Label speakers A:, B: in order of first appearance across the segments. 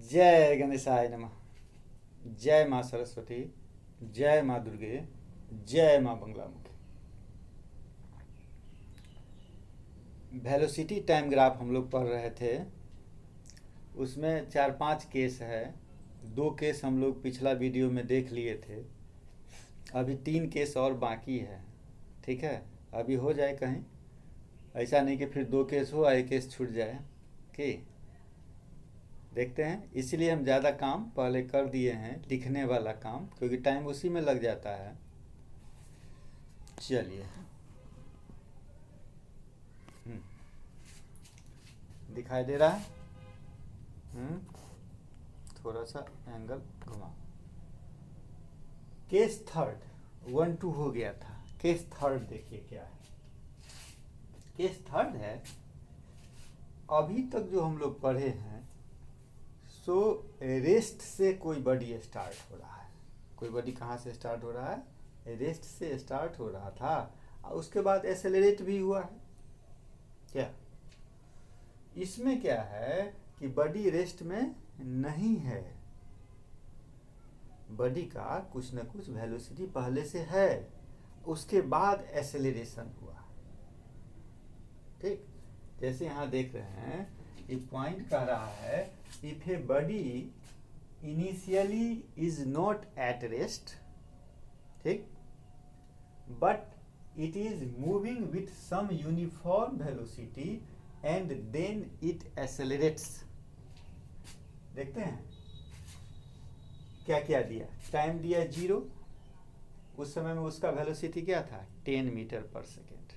A: जय गणेशाय नमः। जय माँ सरस्वती, जय माँ दुर्गे, जय माँ बंगलामुखी। वेलोसिटी टाइम ग्राफ हम लोग पढ़ रहे थे, उसमें 4-5 केस है। 2 केस हम लोग पिछला वीडियो में देख लिए थे, अभी 3 केस और बाकी है। ठीक है, अभी हो जाए कहीं, ऐसा नहीं कि फिर 2 केस हो 1 केस छूट जाए। कि देखते हैं, इसलिए हम ज़्यादा काम पहले कर दिए हैं, लिखने वाला काम, क्योंकि टाइम उसी में लग जाता है। चलिए, दिखाई दे रहा है? थोड़ा सा एंगल घुमा। केस थर्ड 1-2 हो गया था। केस थर्ड देखिए क्या है। केस थर्ड है, अभी तक जो हम लोग पढ़े हैं सो रेस्ट से कोई बॉडी स्टार्ट हो रहा है। कोई बॉडी कहाँ से स्टार्ट हो रहा है? रेस्ट से स्टार्ट हो रहा था और उसके बाद एक्सेलरेट भी हुआ है। क्या इसमें क्या है कि बॉडी रेस्ट में नहीं है, बॉडी का कुछ न कुछ वेलोसिटी पहले से है, उसके बाद एक्सेलरेशन हुआ। ठीक, जैसे यहाँ देख रहे हैं, ये पॉइंट कह रहा है if a body initially is not at rest, ठीक, but it is moving with some uniform velocity and then it accelerates। देखते हैं क्या क्या दिया। टाइम दिया 0, उस समय में उसका वेलोसिटी क्या था? 10 मीटर पर सेकेंड।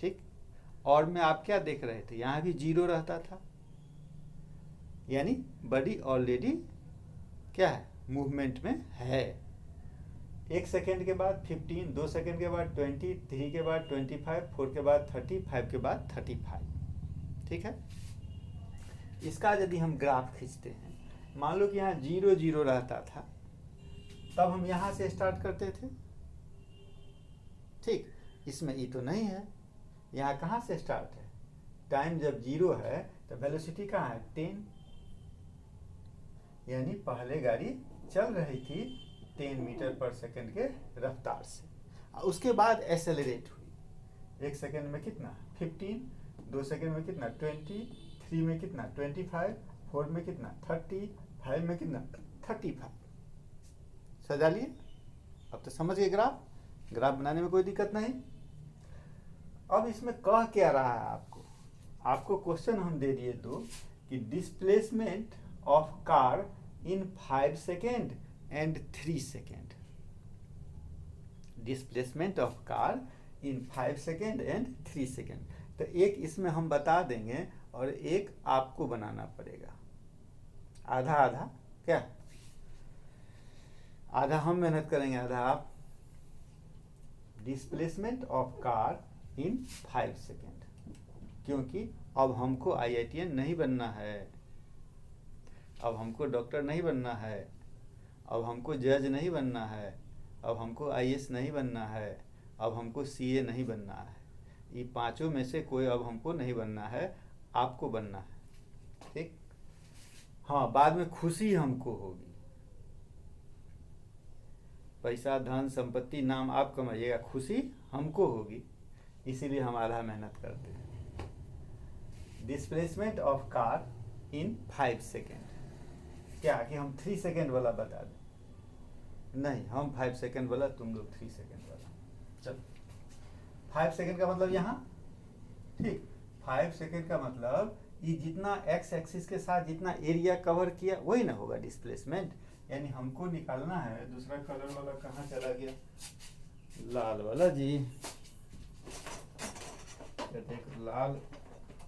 A: ठीक, और में आप क्या देख रहे थे? यहाँ भी 0 रहता था, यानी बॉडी ऑलरेडी क्या है? मूवमेंट में है। 1 सेकेंड के बाद 15, 2 सेकेंड के बाद 20, 3 के बाद 25, 4 के बाद 30, 5 के बाद 35। ठीक है, इसका यदि हम ग्राफ खींचते हैं, मान लो कि यहाँ 0 0 रहता था, तब हम यहाँ से स्टार्ट करते थे। ठीक, इसमें ई तो नहीं है, यहाँ कहाँ से स्टार्ट है? टाइम जब 0 है तो वेलोसिटी कहाँ है? 10, यानी पहले गाड़ी चल रही थी 10 मीटर पर सेकेंड के रफ्तार से, और उसके बाद एक्सेलरेट हुई। 1 सेकेंड में कितना? 15, 2 सेकेंड में कितना? 20, 3 में कितना? 25, 4 में कितना? 30, 5 में कितना? 35। सजा लिए? अब तो समझ गए ग्राफ। ग्राफ बनाने में कोई दिक्कत नहीं। अब इसमें कह क्या रहा है आपको? आपको क्वेश्चन हम दे दिए 2 कि displacement of car in 5 second and 3 second. Displacement of car in 5 second and 3 second. तो एक इसमें हम बता देंगे और एक आपको बनाना पड़ेगा। आधा आधा, क्या? आधा हम मेहनत करेंगे, आधा आप। Displacement of car in 5 second, क्योंकि अब हमको IITian नहीं बनना है, अब हमको डॉक्टर नहीं बनना है, अब हमको जज नहीं बनना है, अब हमको IAS नहीं बनना है, अब हमको CA नहीं बनना है। ये 5 में से कोई अब हमको नहीं बनना है, आपको बनना है। ठीक, हाँ, बाद में खुशी हमको होगी, पैसा धन संपत्ति नाम आप कमाइएगा, खुशी हमको होगी, इसीलिए हम आधा मेहनत करते हैं। Displacement of car in 5 second, क्या कि हम 3 सेकेंड वाला बता दें? नहीं, हम 5 सेकेंड वाला, तुम लोग 3 सेकेंड वाला। चलो, 5 सेकेंड का मतलब यहाँ, ठीक, 5 सेकेंड का मतलब ये जितना एक्स एक्सिस के साथ जितना एरिया कवर किया वही ना होगा डिस्प्लेसमेंट। यानी हमको निकालना है, दूसरा कलर वाला कहाँ चला गया? लाल वाला जी। देखो लाल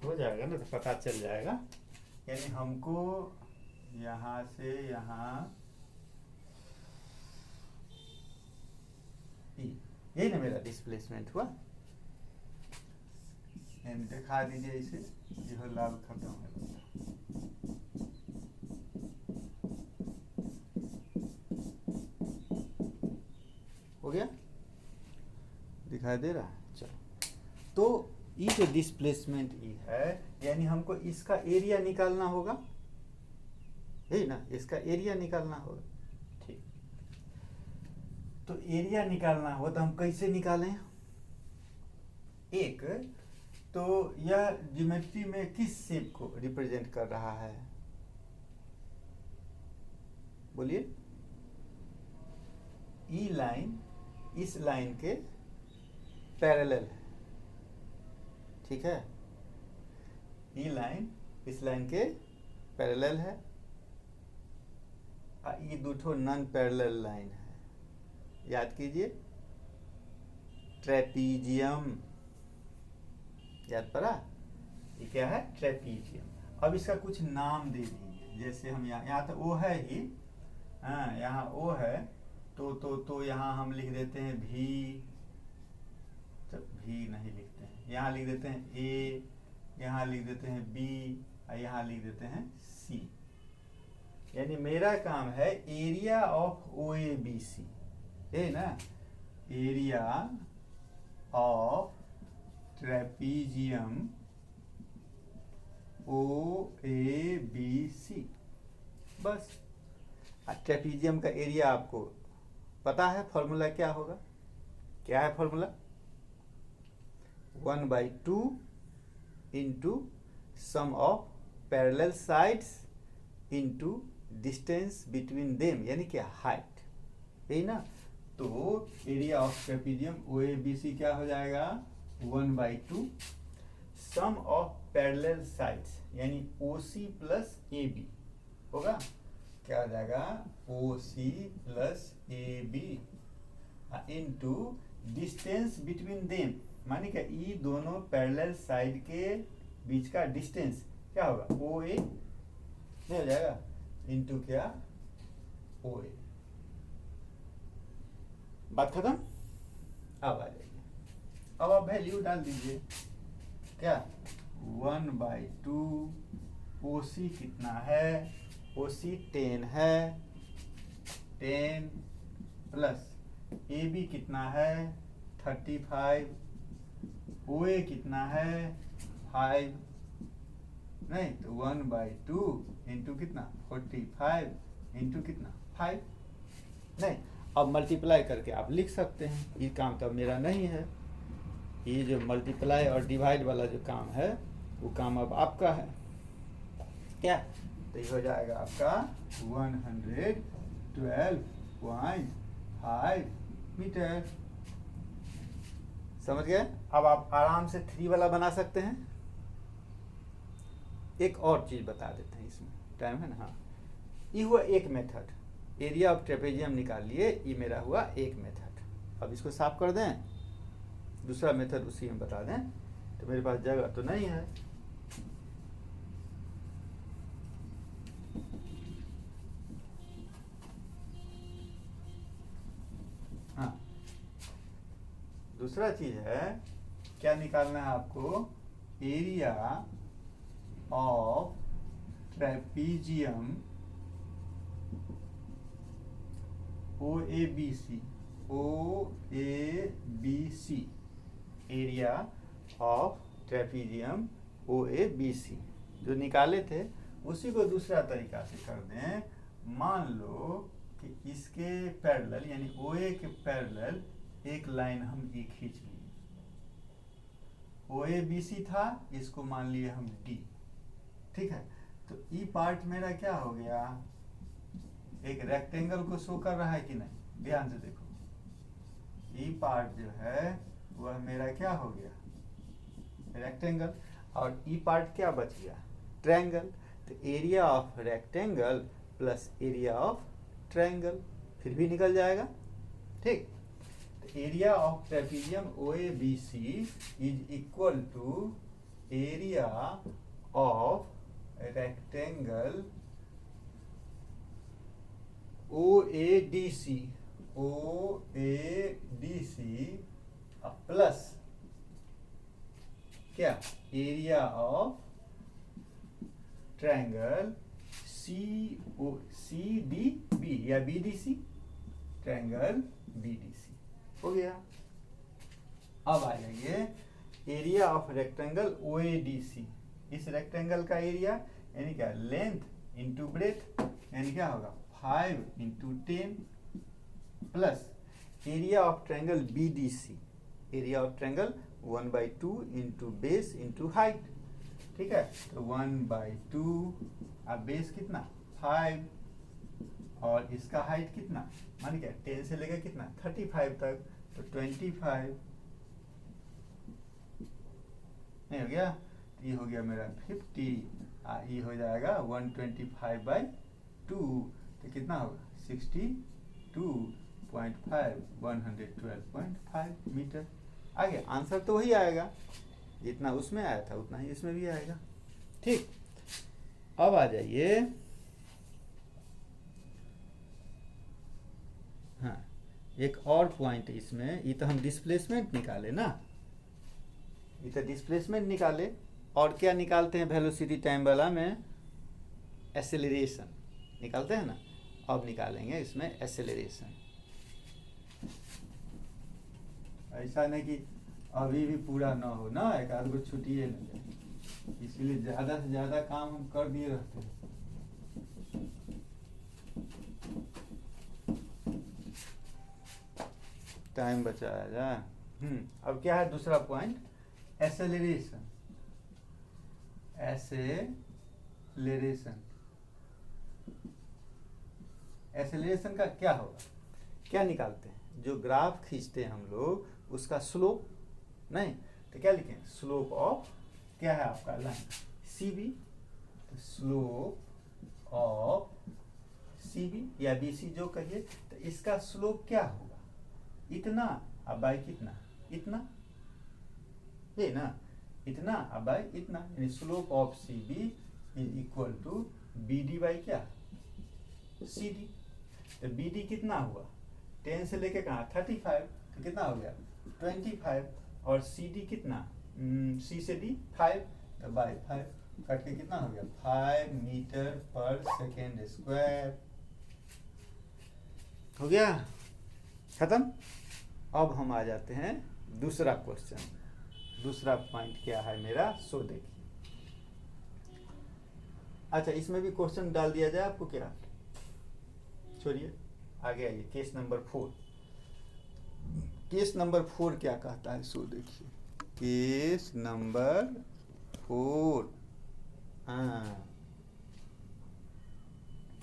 A: हो जाएगा ना तो पता चल जाएगा। यानी हमको यहाँ से यहाँ, यही ना मेरा डिस्प्लेसमेंट हुआ। यानी दिखा दीजिए इसे, यह लाल खत्म है। हो गया, दिखाई दे रहा है? चलो, तो ये जो डिस्प्लेसमेंट ई है, यानी हमको इसका एरिया निकालना होगा। है ना, इसका एरिया निकालना होगा। ठीक, तो एरिया निकालना हो तो हम कैसे निकालें? एक तो यह ज्योमेट्री में किस शेप को रिप्रेजेंट कर रहा है? बोलिए। ई लाइन इस लाइन के पैरेलल है, ठीक है, ई लाइन इस लाइन के पैरेलल है, ये दूठो नॉन पैरेलल लाइन है। याद कीजिए, ट्रेपीजियम, याद पड़ा? ये क्या है? ट्रेपीजियम। अब इसका कुछ नाम दे दीजिए, जैसे हम यहाँ तो ओ है ही, हाँ यहाँ ओ है, तो यहाँ हम लिख देते हैं भी, तो भी नहीं लिखते हैं, यहाँ लिख देते हैं ए, यहाँ लिख देते हैं बी, और यहाँ लिख देते हैं सी। यानी मेरा काम है area of O A B C, है ना, area of trapezium O A B C, बस। ट्रेपीजियम का एरिया आपको पता है, फॉर्मूला क्या होगा? क्या है formula? 1/2 into sum of parallel sides into distance between them, यानी क्या? हाइट, यही ना। तो area of trapezium O A B C क्या हो जाएगा? 1/2 सम ऑफ पैरेलल साइड्स, यानी ओ सी प्लस ए बी होगा। क्या हो जाएगा? O C plus A B into distance between them, माने क्या? ई दोनों पैरेलल साइड के बीच का डिस्टेंस क्या होगा? ओ ए नहीं हो जाएगा, इंटू क्या? ओ ए। बात खत्म? अब आ जाइए, अब आप वैल्यू डाल दीजिए। क्या? 1/2 ओ सी कितना है? ओ सी 10 है, 10 प्लस ए बी कितना है? 35, ओ ए कितना है? 5, नहीं तो 1/2 इंटू कितना? 45 इंटू कितना? 5, नहीं। अब मल्टीप्लाई करके आप लिख सकते हैं, ये काम तो मेरा नहीं है, ये जो मल्टीप्लाई और डिवाइड वाला जो काम है वो काम अब आपका है। क्या? तो ये हो जाएगा आपका 112.5 मीटर। समझ गए? अब आप आराम से 3 वाला बना सकते हैं। एक और चीज बता देते हैं, इसमें टाइम है ना। हाँ, ये हुआ एक मेथड, एरिया ऑफ ट्रेपेजियम निकाल लिए, ये मेरा हुआ एक मेथड। अब इसको साफ कर दें, दूसरा मेथड उसी में बता दें। तो मेरे पास जगह तो नहीं है, हाँ, दूसरा चीज है, क्या निकालना है आपको? Area of trapezium O A B C, O A B C, area of trapezium O A B C जो निकाले थे उसी को दूसरा तरीका से कर दें। मान लो कि इसके पैरेलल, यानी ओ ए के पैरेलल एक लाइन हम ये खींच लिए, ओ ए बी सी था, इसको मान लिए हम डी, ठीक है। तो ई पार्ट मेरा क्या हो गया? एक रेक्टेंगल को शो कर रहा है कि नहीं? ध्यान से देखो, ई पार्ट जो है वह मेरा क्या हो गया? रेक्टेंगल। और ई पार्ट क्या बच गया? ट्रायंगल। तो area of rectangle plus area of triangle फिर भी निकल जाएगा, ठीक। तो area of trapezium O A B C is equal to area of rectangle O A D C, O A D C plus क्या? Area of triangle C O C D B या B D C, triangle B D C हो गया। अब आ जाइए area of rectangle O A D C, इस rectangle का area यानी क्या? लेंथ इंटू ब्रेथ, यानी क्या होगा 5 into 10 plus area of triangle BDC, area of triangle 1/2 into base into height, ठीक है। तो 1/2, अब बेस कितना 5 और इसका हाइट कितना मान क्या 10 से लेकर कितना 35 तक, तो 25 नहीं हो गया, ये हो गया मेरा 50, ये हो जाएगा 125/2, तो कितना होगा 62.5, 112.5 मीटर। आ गया आंसर, तो वही आएगा जितना उसमें आया था उतना ही इसमें भी आएगा। ठीक, अब आ जाइए, हाँ एक और पॉइंट इसमें, ये तो हम डिस्प्लेसमेंट निकाले ना, ये तो डिस्प्लेसमेंट निकाले, और क्या निकालते हैं वेलोसिटी टाइम वाला में, एक्सेलरेशन निकालते हैं ना। अब निकालेंगे इसमें एक्सेलरेशन। ऐसा नहीं कि अभी भी पूरा ना हो ना, एक आध गो छुट्टिए न जाए, इसलिए ज़्यादा से ज़्यादा काम हम कर दिए रहते हैं। टाइम बचाया जाए। अब क्या है दूसरा पॉइंट, एक्सेलरेशन। एक्सेलरेशन, एक्सेलरेशन का क्या होगा, क्या निकालते हैं, जो ग्राफ खींचते हैं हम लोग उसका स्लोप, नहीं तो क्या लिखें, स्लोप ऑफ क्या है आपका लाइन CB, तो स्लोप ऑफ CB या BC जो कहिए, तो इसका स्लोप क्या होगा इतना, अब बाई कितना इतना, ये ना इतना, अब बाई इतना, यानी slope of CB is equal to BD by क्या CD। तो BD कितना हुआ 10 से लेके कहाँ 35, तो कितना हो गया 25, और CD कितना C से D 5, तो बाई 5 कट के कितना हो गया 5 मीटर पर सेकेंड स्क्वायर। हो गया खत्म। अब हम आ जाते हैं दूसरा क्वेश्चन, दूसरा पॉइंट क्या है मेरा, सो देखिए। अच्छा इसमें भी क्वेश्चन डाल दिया जाए आपको, क्या छोड़िए आगे आइए, केस नंबर 4। केस नंबर 4 क्या कहता है, सो देखिए केस नंबर 4।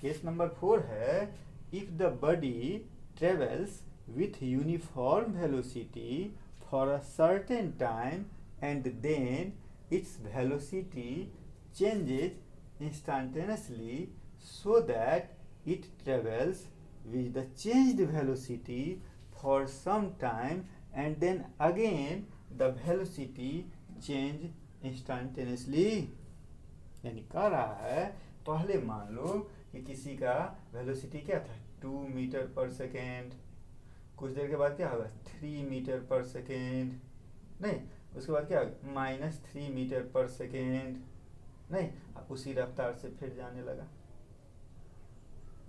A: केस नंबर 4 है, if the body travels with uniform velocity for a certain time and then its velocity changes instantaneously so that it travels with the changed velocity for some time and then again the velocity change instantaneously। यानी कह रहा है, पहले मान लो कि किसी का velocity क्या था 2 मीटर पर सेकेंड, कुछ देर के बाद क्या होगा 3 मीटर पर सेकेंड, नहीं उसके बाद क्या होगा -3 मीटर पर सेकेंड, नहीं उसी रफ्तार से फिर जाने लगा,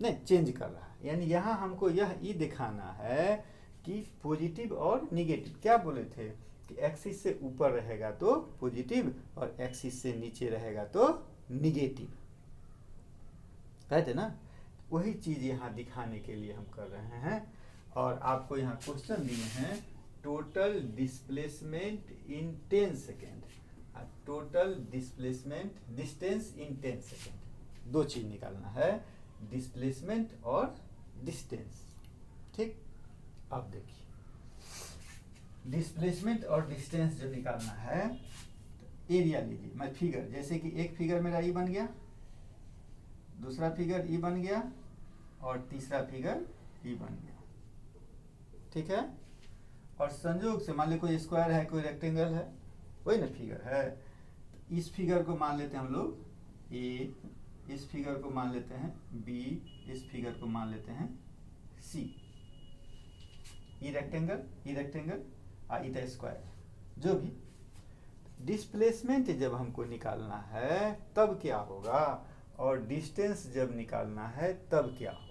A: नहीं चेंज कर रहा है। यानी यहाँ हमको यह ई दिखाना है कि पॉजिटिव और निगेटिव, क्या बोले थे कि एक्सिस से ऊपर रहेगा तो पॉजिटिव और एक्सिस से नीचे रहेगा तो निगेटिव, कहते ना, वही चीज यहाँ दिखाने के लिए हम कर रहे हैं। और आपको यहाँ क्वेश्चन दिए हैं, total displacement in 10 second, total displacement distance in 10 second, दो चीज निकालना है, डिस्प्लेसमेंट और डिस्टेंस। ठीक, अब देखिए डिस्प्लेसमेंट और डिस्टेंस जो निकालना है, तो एरिया लीजिए, मैं फिगर, जैसे कि एक फिगर मेरा ई बन गया, दूसरा फिगर ई बन गया और तीसरा फिगर ई बन गया, ठीक है। और संयोग से मान ली कोई स्क्वायर है कोई रेक्टेंगल है, वही ना फिगर है, तो इस फिगर को मान लेते हैं हम लोग ए, इस फिगर को मान लेते हैं बी, इस फिगर को मान लेते हैं सी। ई रेक्टेंगल इधर स्क्वायर, जो भी डिस्प्लेसमेंट जब हमको निकालना है तब क्या होगा, और डिस्टेंस जब निकालना है तब क्या होगा।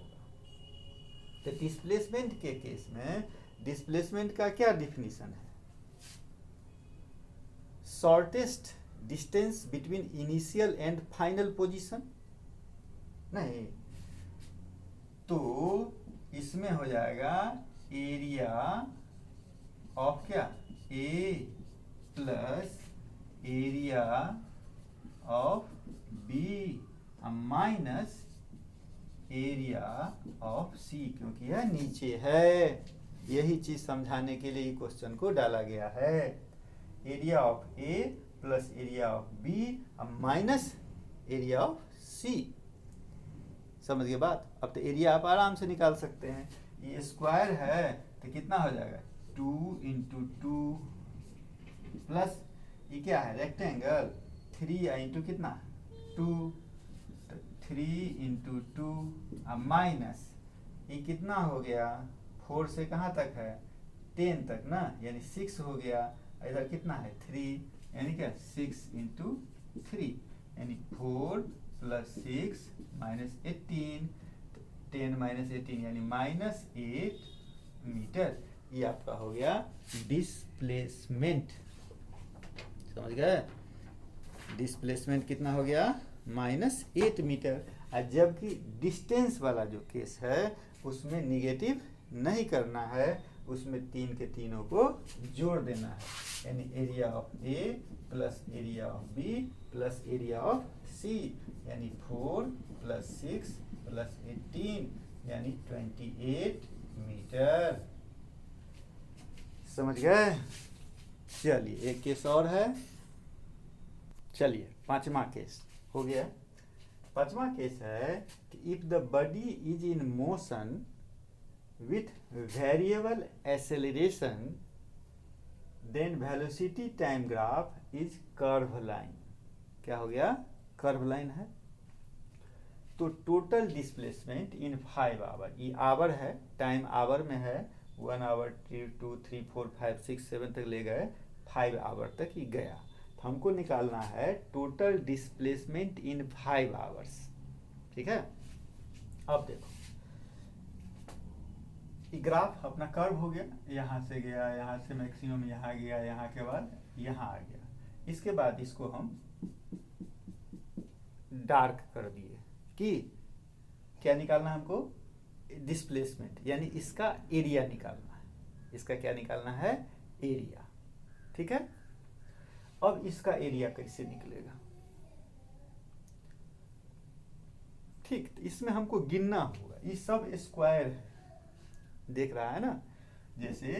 A: तो डिस्प्लेसमेंट के केस में डिस्प्लेसमेंट का क्या डिफिनीशन है, shortest distance between initial and final position, नहीं तो इसमें हो जाएगा एरिया ऑफ क्या, A plus area of B minus area of C, क्योंकि यह नीचे है। यही चीज समझाने के लिए क्वेश्चन को डाला गया है। Area of A plus area of B minus area of C. समझ गए बात? अब तो एरिया आप आराम से निकाल सकते हैं। ये स्क्वायर है तो कितना हो जाएगा, 2 इंटू 2 प्लस ये क्या है रेक्टेंगल, 3 इंटू कितना 2, तो 3 इंटू 2 माइनस ये कितना हो गया, 4 से कहाँ तक है 10 तक ना, यानी 6 हो गया। इधर कितना है 3, यानी क्या 6 इंटू 3 यानी 4 प्लस 6 माइनस 18, 10 माइनस 18 यानी माइनस 8 मीटर। ये आपका हो गया डिस्प्लेसमेंट। समझ गए? डिस्प्लेसमेंट कितना हो गया, माइनस 8 मीटर। और जबकि डिस्टेंस वाला जो केस है उसमें निगेटिव नहीं करना है, उसमें 3 के तीनों को जोड़ देना है, यानी area of A plus area of B plus area of C, यानी 4 प्लस 6 प्लस 18 यानी 28 मीटर। समझ गए? चलिए एक केस और है। चलिए पांचवा केस हो गया। पांचवा केस है कि if the body is in motion with variable acceleration then velocity time graph is curve line. क्या हो गया, कर्व लाइन है। तो टोटल डिस्प्लेसमेंट इन 5 आवर, ये आवर है, टाइम आवर में है, 1 आवर 2 3 4 5 6 7 तक ले गए, 5 आवर तक ही गया। तो हमको निकालना है टोटल डिस्प्लेसमेंट इन 5 आवर्स। ठीक है, अब देखो ये ग्राफ अपना कर्व हो गया, यहाँ से गया, यहाँ से मैक्सिमम यहाँ गया, यहाँ के बाद यहाँ आ गया। इसके बाद इसको हम डार्क कर दिए कि क्या निकालना है हमको, डिस्प्लेसमेंट, यानी इसका एरिया निकालना है। इसका क्या निकालना है, एरिया। ठीक है, अब इसका एरिया कैसे निकलेगा, ठीक, तो इसमें हमको गिनना होगा। ये सब स्क्वायर है, देख रहा है ना, जैसे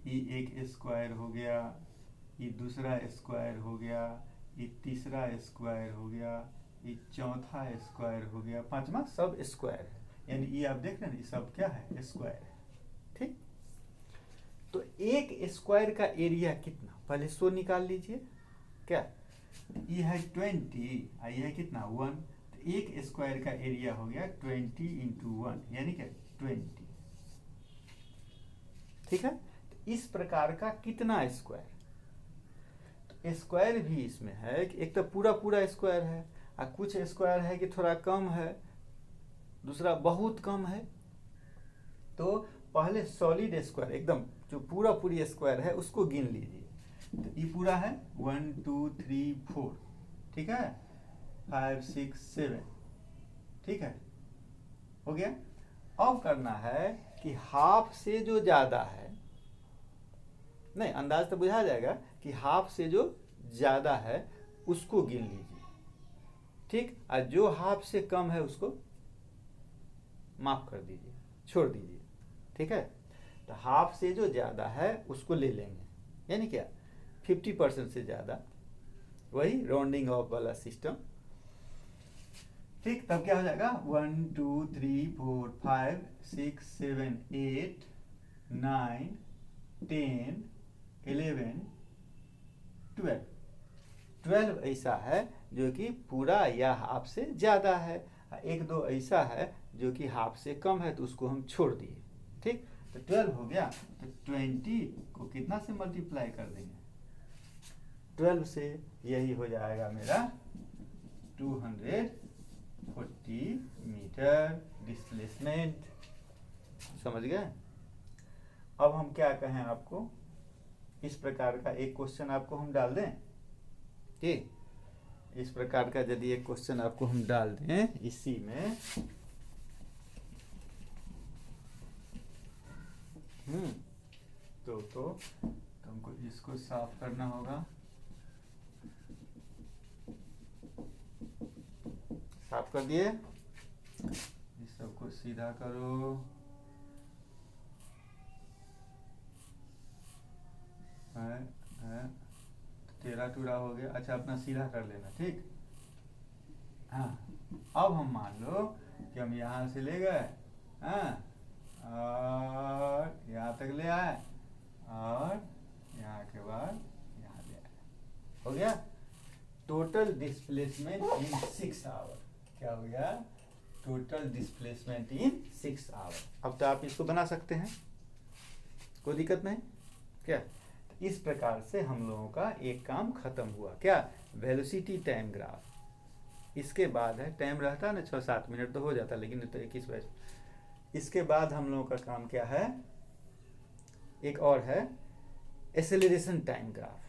A: ये एक स्क्वायर हो गया, ये दूसरा स्क्वायर हो गया, ये तीसरा स्क्वायर हो गया, ये चौथा स्क्वायर हो गया, पांचवा सब स्क्वायर है, यानी ये आप देख रहे हैं ये सब क्या है, स्क्वायर है। ठीक, तो एक स्क्वायर का एरिया कितना, पहले 100 निकाल लीजिए। क्या, ये है 20 और ये है कितना 1, तो एक स्क्वायर का एरिया हो गया 20 इंटू 1 यानी क्या 20। ठीक है, तो इस प्रकार का कितना स्क्वायर, तो स्क्वायर भी इसमें है कि एक तो पूरा पूरा स्क्वायर है और कुछ स्क्वायर है कि थोड़ा कम है, दूसरा बहुत कम है। तो पहले सॉलिड स्क्वायर एकदम जो पूरा पूरी स्क्वायर है उसको गिन लीजिए। तो ये पूरा है 1 2 3 4, ठीक है, 5 6 7, ठीक है, हो गया। अब करना है कि हाफ से जो ज्यादा है, नहीं अंदाज तो बुझा जाएगा कि हाफ से जो ज्यादा है उसको गिन लीजिए। ठीक, और जो हाफ से कम है उसको माफ कर दीजिए, छोड़ दीजिए। ठीक है, तो हाफ से जो ज्यादा है उसको ले लेंगे, यानी क्या 50% से ज्यादा, वही राउंडिंग ऑफ वाला सिस्टम। ठीक, तब क्या हो जाएगा 1 2 3 4 5 6 7 8 9 10 11 12। 12 ऐसा है जो कि पूरा या हाफ से ज्यादा है, एक दो ऐसा है जो कि हाफ से कम है, तो उसको हम छोड़ दिए। ठीक, तो 12 हो गया, तो 20 को कितना से मल्टीप्लाई कर देंगे, 12 से, यही हो जाएगा मेरा 240 मीटर डिस्प्लेसमेंट। समझ गए? अब हम क्या कहें आपको, इस प्रकार का एक क्वेश्चन आपको हम डाल दें, ठीक, इस प्रकार का यदि एक क्वेश्चन आपको हम डाल दें, इसी में तो तुमको इसको साफ करना होगा। साफ कर दिए, इस सबको सीधा करो। टेढ़ा टूरा हो गया, अच्छा अपना सीधा कर लेना, ठीक। हाँ, अब हम मान लो कि हम यहाँ से ले गए, हाँ, और यहाँ तक ले आए, और यहाँ के बाद यहाँ ले आए, हो गया। टोटल डिस्प्लेसमेंट इन 6 आवर, क्या हो गया? Total displacement in 6 hour. अब तो आप इसको बना सकते हैं, कोई दिक्कत नहीं, क्या? इस प्रकार से हम लोगों का एक काम खत्म हुआ, क्या? Velocity time graph. इसके बाद है, टाइम रहता है ना 6-7 मिनट तो हो जाता, लेकिन तो 21 बजे। इसके बाद हम लोगों का काम क्या है? एक और है एक्सेलरेशन टाइम ग्राफ,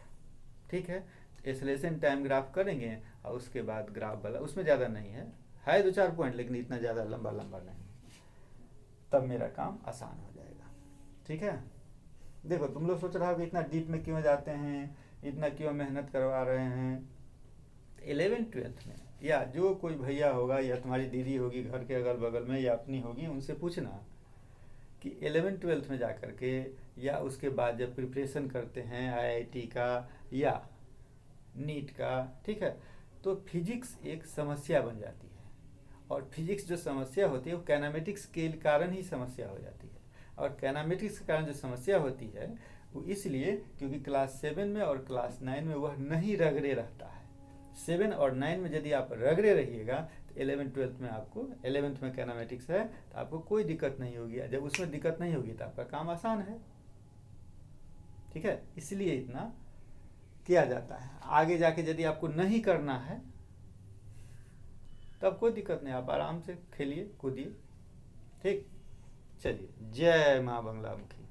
A: ठीक है। एक्सेलरेशन टाइम ग्राफ करेंगे और उसके बाद ग्राफ वाला, उसमें ज़्यादा नहीं है 2-4 पॉइंट, लेकिन इतना ज़्यादा लंबा नहीं, तब मेरा काम आसान हो जाएगा, ठीक है। देखो तुम लोग सोच रहे हो कि इतना डीप में क्यों जाते हैं, इतना क्यों मेहनत करवा रहे हैं। 11th-12th में, या जो कोई भैया होगा या तुम्हारी दीदी होगी घर के अगल बगल में, या अपनी होगी, उनसे पूछना कि 11th-12th में जा कर के, या उसके बाद जब प्रिपरेशन करते हैं IIT का या नीट का, ठीक है, तो फिजिक्स एक समस्या बन जाती है। और फिजिक्स जो समस्या होती है वो काइनेमेटिक्स के कारण ही समस्या हो जाती है। और काइनेमेटिक्स के कारण जो समस्या होती है वो इसलिए क्योंकि क्लास 7 में और क्लास 9 में वह नहीं रगड़े रहता है। 7 और 9 में यदि आप रगड़े रहिएगा तो 11th-12th में आपको, 11th में काइनेमेटिक्स है तो आपको कोई दिक्कत नहीं होगी। जब उसमें दिक्कत नहीं होगी तो आपका काम आसान है, ठीक है। इसलिए इतना किया जाता है। आगे जाके यदि आपको नहीं करना है तब कोई दिक्कत नहीं, आप आराम से खेलिए कूदिए, ठीक। चलिए, जय माँ बंगला मुखी।